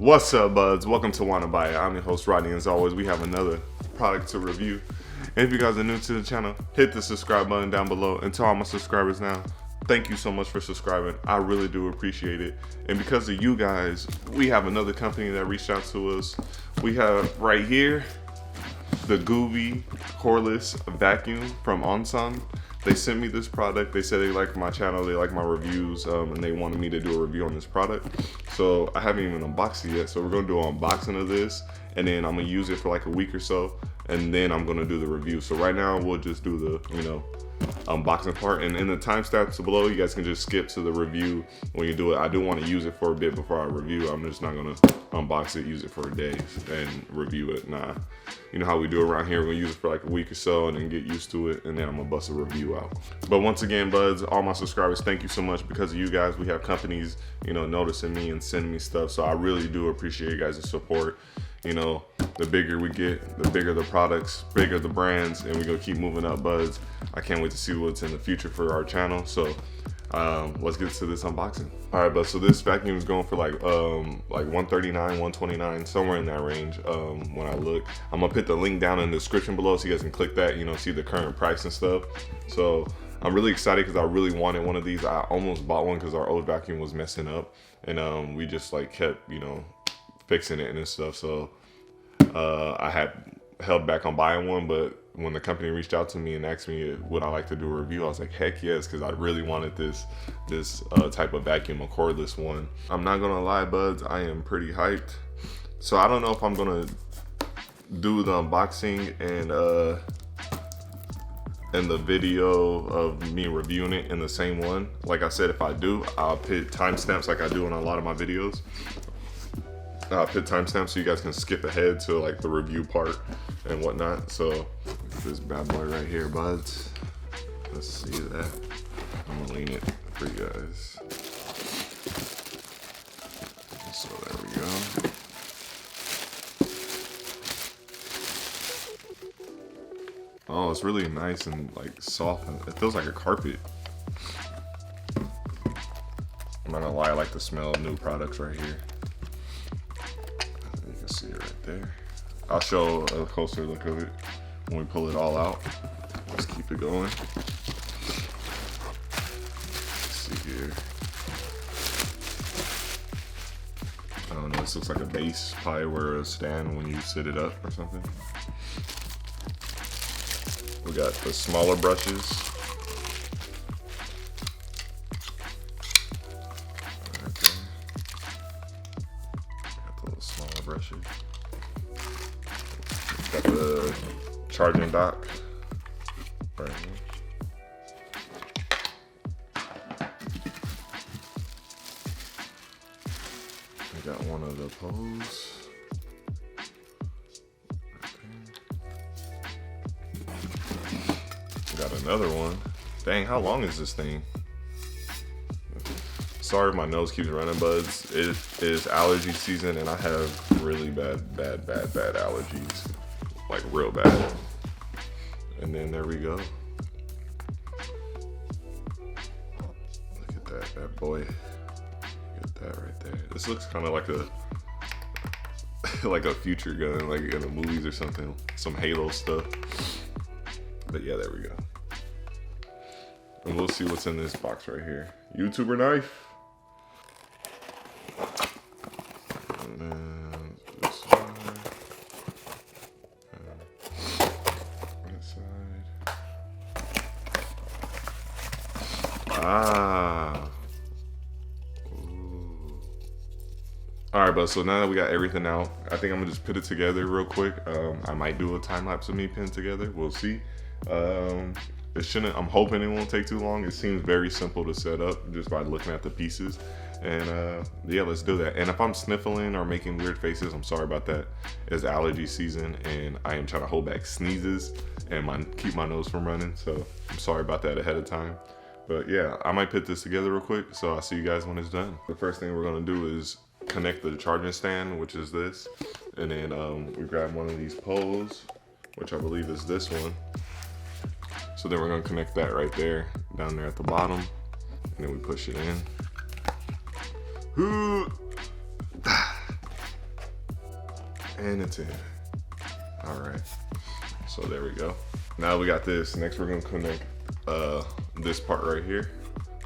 What's up, buds? Welcome to Wanna Buy It. I'm your host, Rodney, and as always, we have another product to review. And if you guys are new to the channel, hit the subscribe button down below. And to all my subscribers now, thank you so much for subscribing. I really do appreciate it. And because of you guys, we have another company that reached out to us. We have right here the Goovi Cordless vacuum from Onsan. They sent me this product. They said they like my channel, they like my reviews, and they wanted me to do a review on this product. So I haven't even unboxed it yet. So we're gonna do an unboxing of this, and then I'm gonna use it for like a week or so, and then I'm gonna do the review. So right now we'll just do the, unboxing part, and in the timestamps below, you guys can just skip to the review when you do it. I do want to use it for a bit before I review. I'm just not gonna unbox it, use it for a day, and review it. Nah, you know how we do around here. We're gonna use it for like a week or so, and then get used to it, and then I'm gonna bust a review out. But once again, buds, all my subscribers, thank you so much. Because of you guys, we have companies, noticing me and sending me stuff. So I really do appreciate you guys' support. The bigger we get, the bigger the products, bigger the brands, and we're gonna keep moving up, buds. I can't wait to see what's in the future for our channel. So let's get to this unboxing. All right, buds, so this vacuum is going for like 139, 129, somewhere in that range. When I look, I'm gonna put the link down in the description below so you guys can click that, see the current price and stuff. So I'm really excited because I really wanted one of these. I almost bought one because our old vacuum was messing up, and we just like kept, fixing it and stuff. So I had held back on buying one, but when the company reached out to me and asked me would I like to do a review, I was like, heck yes, because I really wanted this type of vacuum, a cordless one. I'm not gonna lie, buds, I am pretty hyped. So I don't know if I'm gonna do the unboxing and the video of me reviewing it in the same one. Like I said, if I do, I'll put timestamps like I do on a lot of my videos. I'll put timestamps so you guys can skip ahead to like the review part and whatnot. So this bad boy right here, buds. Let's see that. I'm gonna lean it for you guys. So there we go. Oh, it's really nice and like soft, and it feels like a carpet. I'm not gonna lie, I like the smell of new products right here. See it right there. I'll show a closer look of it when we pull it all out. Let's keep it going. Let's see here. I don't know, this looks like a base, probably where a stand when you sit it up or something. We got the smaller brushes. Brushes. Got the charging dock right here. We got one of the poles. We got another one. Dang, how long is this thing? Sorry if my nose keeps running, buds. It is allergy season and I have really bad allergies. Like real bad. And then there we go. Look at that boy. Look at that right there. This looks kind of like a like a future gun, like in the movies or something. Some Halo stuff. But yeah, there we go. And we'll see what's in this box right here. YouTuber knife. And then this side. This side. Ah. Ooh. All right, but so now that we got everything out, I think I'm gonna just put it together real quick. I might do a time lapse of me putting together. We'll see. I'm hoping it won't take too long. It seems very simple to set up just by looking at the pieces. And yeah, let's do that. And if I'm sniffling or making weird faces, I'm sorry about that. It's allergy season and I am trying to hold back sneezes and keep my nose from running. So I'm sorry about that ahead of time. But yeah, I might put this together real quick. So I'll see you guys when it's done. The first thing we're gonna do is connect the charging stand, which is this. And then we grab one of these poles, which I believe is this one. So then we're gonna connect that right there, down there at the bottom, and then we push it in. And it's in. All right, so there we go. Now we got this. Next we're gonna connect this part right here,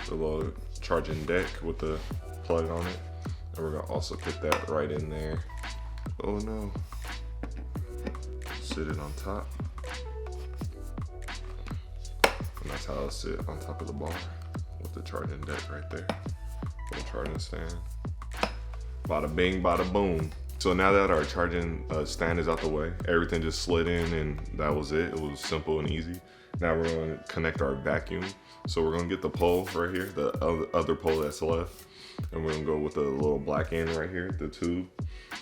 the little charging deck with the plug on it. And we're gonna also put that right in there. Oh no. Sit it on top. And that's how it'll sit on top of the bar with the charging deck right there. Little charging stand. Bada bing, bada boom. So now that our charging stand is out the way, everything just slid in and that was it. It was simple and easy. Now we're going to connect our vacuum. So we're going to get the pole right here, the other pole that's left. And we're going to go with the little black end right here, the tube.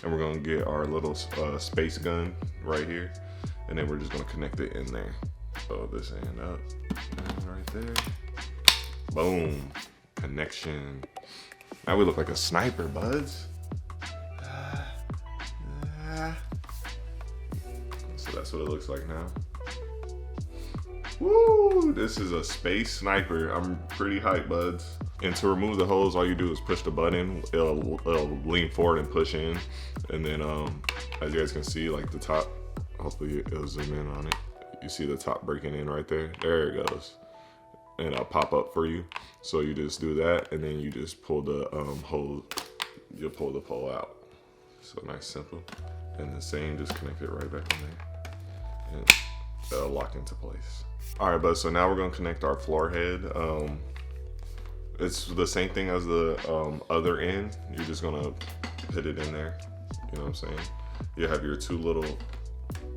And we're going to get our little space gun right here. And then we're just going to connect it in there. So this end up, and right there. Boom, connection. Now we look like a sniper, buds. So that's what it looks like now. Woo! This is a space sniper. I'm pretty hyped, buds. And to remove the hose, all you do is push the button. It'll lean forward and push in. And then, as you guys can see, like the top, hopefully it'll zoom in on it. You see the top breaking in right there. There it goes. And it'll pop up for you. So you just do that, and then you just pull the hose. You'll pull the pole out. So nice, simple. And the same, just connect it right back in there. And it'll lock into place. All right, but so now we're gonna connect our floor head. It's the same thing as the other end. You're just gonna put it in there. You know what I'm saying? You have your two little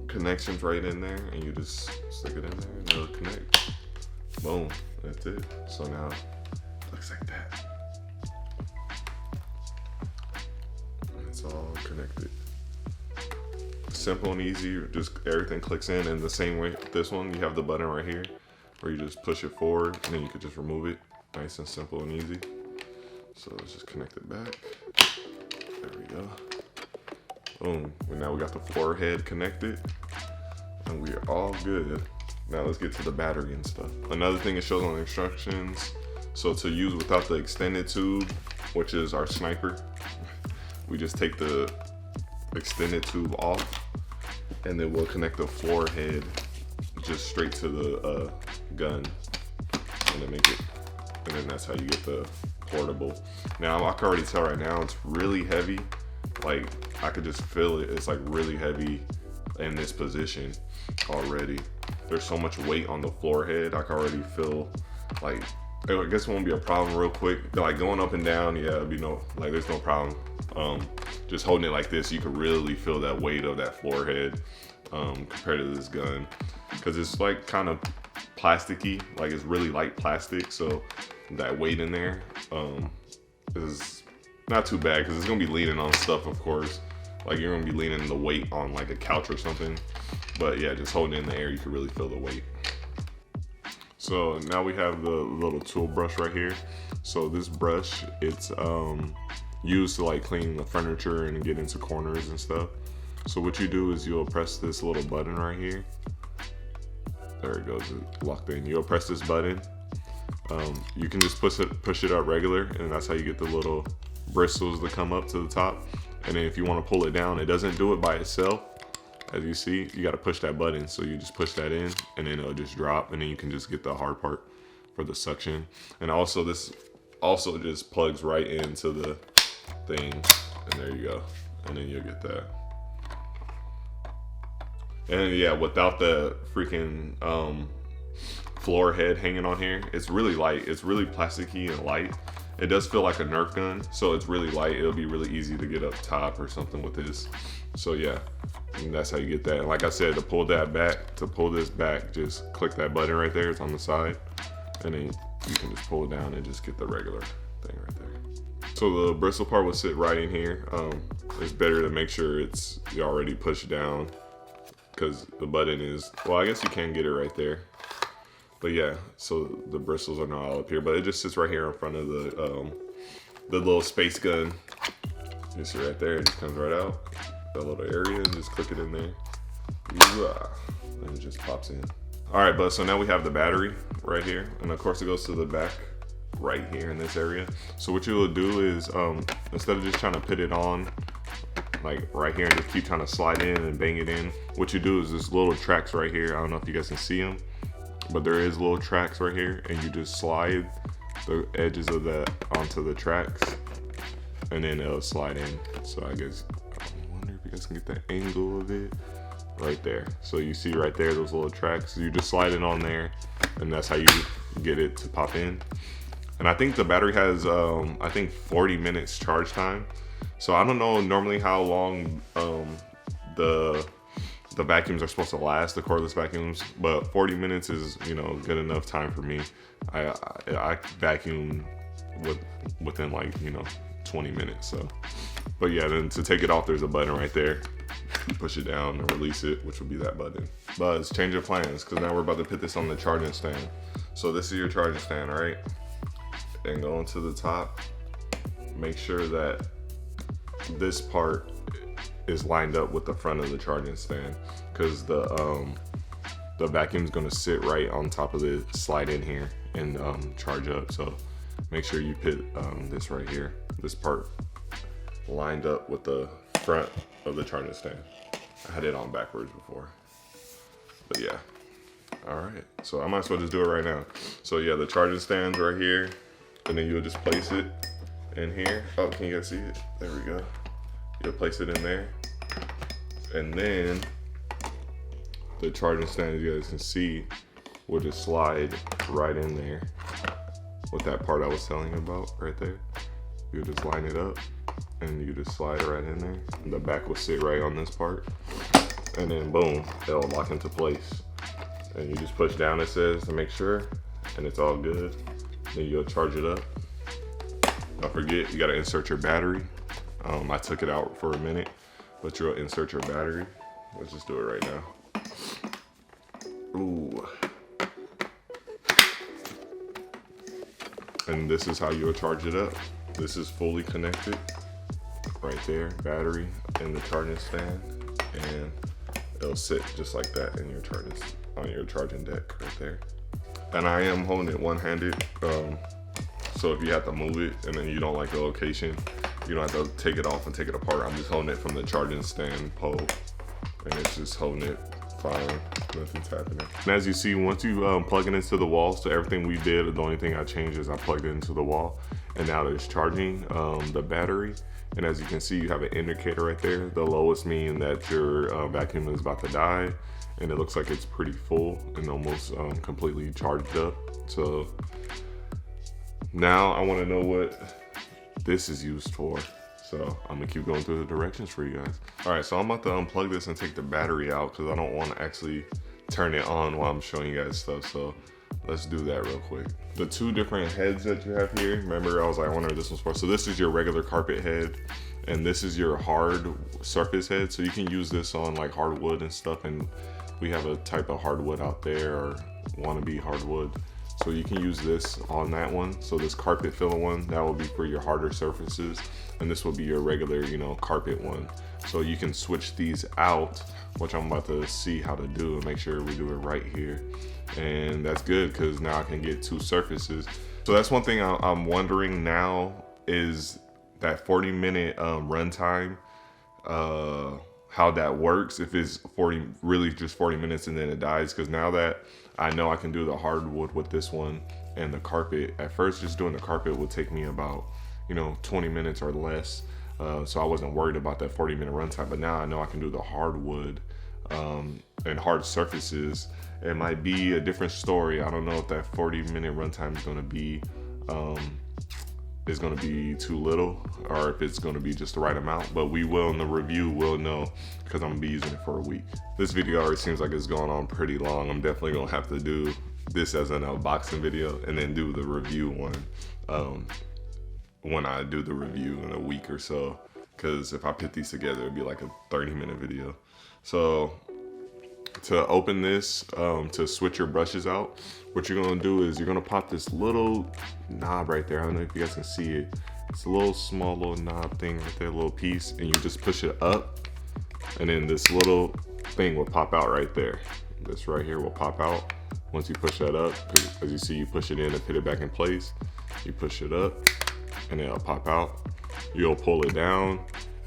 connections right in there, and you just stick it in there and it'll connect. Boom, that's it. So now it looks like that. And it's all connected. Simple and easy, just everything clicks in. And the same way with this one, you have the button right here where you just push it forward and then you can just remove it. Nice and simple and easy. So let's just connect it back. There we go. Boom, and now we got the floor head connected and we are all good. Now let's get to the battery and stuff. Another thing it shows on the instructions. So to use without the extended tube, which is our sniper, we just take the extended tube off and then we'll connect the floor head just straight to the gun and then make it, and then that's how you get the portable. Now I can already tell right now it's really heavy. Like I could just feel it. It's like really heavy in this position already. There's so much weight on the floor head. I can already feel like, I guess it won't be a problem real quick. Like going up and down, yeah, it'll be there's no problem. Just holding it like this, you can really feel that weight of that floor head compared to this gun. Cause it's like kind of plasticky, like it's really light plastic. So that weight in there is not too bad because it's gonna be leaning on stuff, of course. Like you're gonna be leaning the weight on like a couch or something. But yeah, just holding it in the air, you can really feel the weight. So now we have the little tool brush right here. So this brush, it's used to like clean the furniture and get into corners and stuff. So what you do is you'll press this little button right here. There it goes, it's locked in. You'll press this button. You can just push it up regular, and that's how you get the little bristles that come up to the top. And then if you want to pull it down, it doesn't do it by itself. As you see, you got to push that button. So you just push that in and then it'll just drop, and then you can just get the hard part for the suction. And also this also just plugs right into the thing, and there you go. And then you'll get that. And yeah, without the freaking floor head hanging on here, it's really light. It's really plasticky and light. It does feel like a Nerf gun, so it's really light. It'll be really easy to get up top or something with this. So yeah, and that's how you get that. And like I said, to pull this back, just click that button right there. It's on the side, and then you can just pull it down and just get the regular thing right there. So the bristle part will sit right in here. It's better to make sure it's already pushed down, because the button is, well, I guess you can get it right there. But yeah, so the bristles are not all up here, but it just sits right here in front of the little space gun. You see right there, it just comes right out. That little area, and just click it in there. And it just pops in. All right, but so now we have the battery right here. And of course it goes to the back right here in this area. So what you will do is, instead of just trying to put it on like right here, and just keep trying to slide in and bang it in. What you do is this little tracks right here. I don't know if you guys can see them, but there is little tracks right here, and you just slide the edges of that onto the tracks, and then it'll slide in. So I wonder if you guys can get that angle of it right there. So you see right there, those little tracks, you just slide it on there, and that's how you get it to pop in. And I think the battery has, I think 40 minutes charge time. So I don't know normally how long the vacuums are supposed to last, the cordless vacuums, but 40 minutes is, you know, good enough time for me. I vacuum within like, you know, 20 minutes. So, but yeah, then to take it off, there's a button right there. You push it down and release it, which would be that button. But it's change of plans, because now we're about to put this on the charging stand. So this is your charging stand, right? And going to the top, make sure that this part is lined up with the front of the charging stand, because the vacuum's gonna sit right on top of the slide in here and charge up. So make sure you put this right here, this part lined up with the front of the charging stand. I had it on backwards before, but yeah. All right, so I might as well just do it right now. So yeah, the charging stand's right here, and then you'll just place it in here. Oh, can you guys see it? There we go. You'll place it in there, and then the charging stand, as you guys can see, will just slide right in there with that part I was telling you about right there. You just line it up, and you just slide it right in there. And the back will sit right on this part, and then boom, it'll lock into place. And you just push down, it says, to make sure, and it's all good. Then you'll charge it up. Don't forget, you gotta insert your battery. I took it out for a minute, but you'll insert your battery. Let's just do it right now. Ooh. And this is how you'll charge it up. This is fully connected right there, battery in the charging stand, and it'll sit just like that in your on your charging deck right there. And I am holding it one-handed, so if you have to move it and then you don't like the location, you don't have to take it off and take it apart. I'm just holding it from the charging stand pole, and it's just holding it fine. Nothing's happening. And as you see, once you plug it into the wall, so everything we did, the only thing I changed is I plugged it into the wall, and now it's charging the battery. And as you can see, you have an indicator right there. The lowest meaning that your vacuum is about to die, and it looks like it's pretty full and almost completely charged up. So now I want to know what this is used for. So I'm gonna keep going through the directions for you guys. All right, so I'm about to unplug this and take the battery out, because I don't want to actually turn it on while I'm showing you guys stuff. So let's do that real quick. The two different heads that you have here, remember I was like, I wonder what this one's for. So this is your regular carpet head, and this is your hard surface head. So you can use this on like hardwood and stuff, and we have a type of hardwood out there, or wannabe hardwood. So you can use this on that one. So this carpet filler one, that will be for your harder surfaces, and this will be your regular, you know, carpet one. So you can switch these out, which I'm about to see how to do and make sure we do it right here. And that's good, because now I can get two surfaces. So that's one thing I'm wondering now, is that 40-minute runtime, how that works, if it's really just 40 minutes and then it dies. Because now that I know I can do the hardwood with this one and the carpet, at first just doing the carpet would take me about, you know, 20 minutes or less. So I wasn't worried about that 40-minute runtime, but now I know I can do the hardwood and hard surfaces. It might be a different story. I don't know if that 40-minute runtime is going to be too little, or if it's going to be just the right amount, but we will, in the review, we'll know, because I'm going to be using it for a week. This video already seems like it's going on pretty long. I'm definitely going to have to do this as an unboxing video and then do the review one when I do the review in a week or so, because if I put these together, it'd be like a 30-minute video. So to open this, to switch your brushes out, what you're gonna do is you're gonna pop this little knob right there. I don't know if you guys can see it. It's a little small little knob thing right there, a little piece, and you just push it up, and then this little thing will pop out right there. This right here will pop out once you push that up, because as you see, you push it in and put it back in place. You push it up, and it'll pop out. You'll pull it down,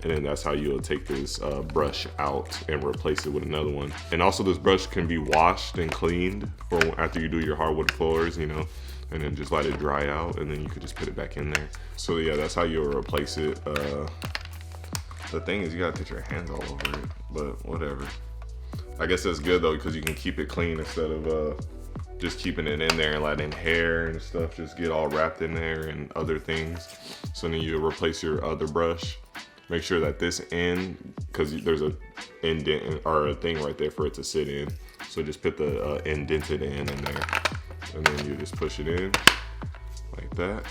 And then that's how you'll take this brush out and replace it with another one. And also this brush can be washed and cleaned for after you do your hardwood floors, you know, and then just let it dry out, and then you could just put it back in there. So yeah, that's how you'll replace it. The thing is, you gotta get your hands all over it, but whatever. I guess that's good though, because you can keep it clean instead of just keeping it in there and letting hair and stuff just get all wrapped in there and other things. So then you replace your other brush. Make sure that this end, because there's a indent or a thing right there for it to sit in. So just put the indented end in there, and then you just push it in like that,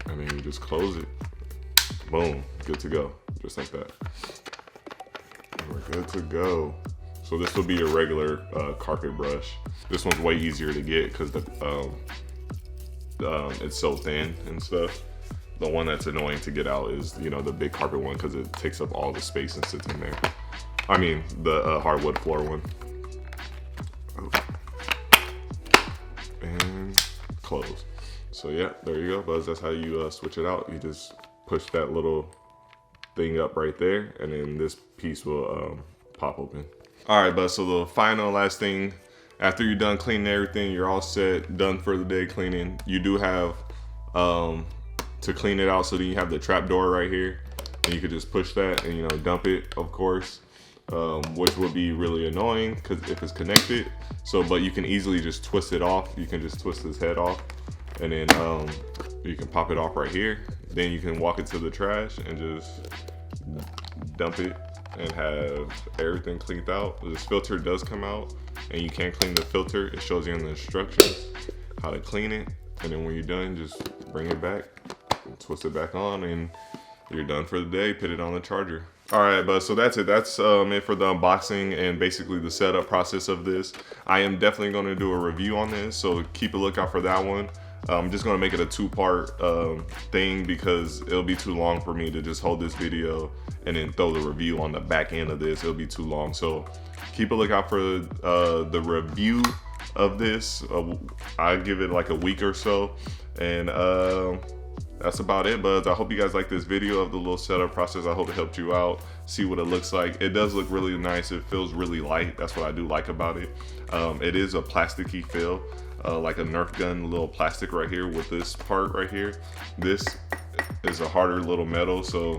and then you just close it. Boom, good to go, just like that. And we're good to go. So this will be your regular carpet brush. This one's way easier to get because it's so thin and stuff. The one that's annoying to get out is, you know, the big carpet one, because it takes up all the space and sits in there. I mean, the hardwood floor one. Oh. And close. So yeah, there you go, Buzz. That's how you switch it out. You just push that little thing up right there, and then this piece will pop open. All right, Buzz, so the final last thing, after you're done cleaning everything, you're all set, done for the day cleaning. You do have to clean it out, so then you have the trap door right here, and you could just push that and, you know, dump it, of course, which would be really annoying because if it's connected. So, but you can easily just twist it off. You can just twist this head off, and then you can pop it off right here. Then you can walk it to the trash and just dump it and have everything cleaned out. This filter does come out, and you can clean the filter. It shows you in the instructions how to clean it, and then when you're done, just bring it back, twist it back on, and you're done for the day. Put it on the charger. All right, but so that's it. That's it for the unboxing and basically the setup process of this. I am definitely going to do a review on this, so keep a lookout for that one. I'm just going to make it a two-part thing because it'll be too long for me to just hold this video and then throw the review on the back end of this. It'll be too long. So keep a lookout for the review of this. I give it like a week or so. And that's about it, Buzz. I hope you guys like this video of the little setup process. I hope it helped you out, see what it looks like. It does look really nice. It feels really light. That's what I do like about it. It is a plasticky feel. Like a Nerf gun little plastic right here with this part right here. This is a harder little metal, so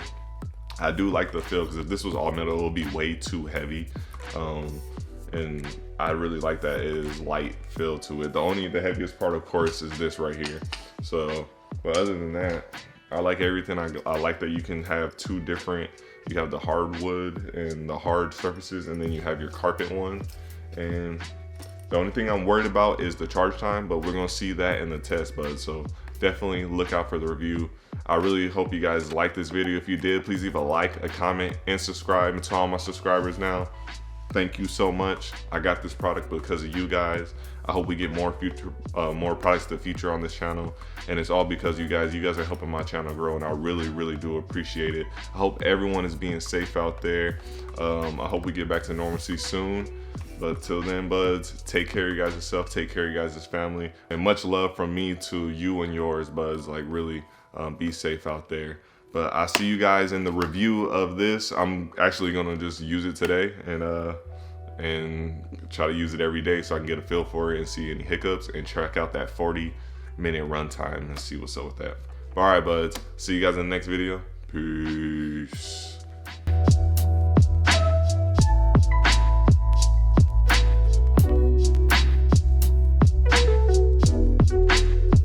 I do like the feel, because if this was all metal, it would be way too heavy. And I really like that it is light feel to it. The heaviest part, of course, is this right here. So, but other than that, I like everything. I like that you can have two different, you have the hardwood and the hard surfaces, and then you have your carpet one. And the only thing I'm worried about is the charge time, but we're gonna see that in the test, Buzz. So definitely look out for the review. I really hope you guys liked this video. If you did, please leave a like, a comment, and subscribe. And to all my subscribers now, thank you so much. I got this product because of you guys. I hope we get more products to feature on this channel, and it's all because you guys are helping my channel grow, and I really, really do appreciate it. I hope everyone is being safe out there. I hope we get back to normalcy soon. But till then, Buds, take care of you guys yourself, take care of you guys' family, and much love from me to you and yours, Buds. Like, really be safe out there. But I'll see you guys in the review of this. I'm actually gonna just use it today and try to use it every day so I can get a feel for it and see any hiccups and check out that 40-minute runtime and see what's up with that. All right, Buds, see you guys in the next video. Peace.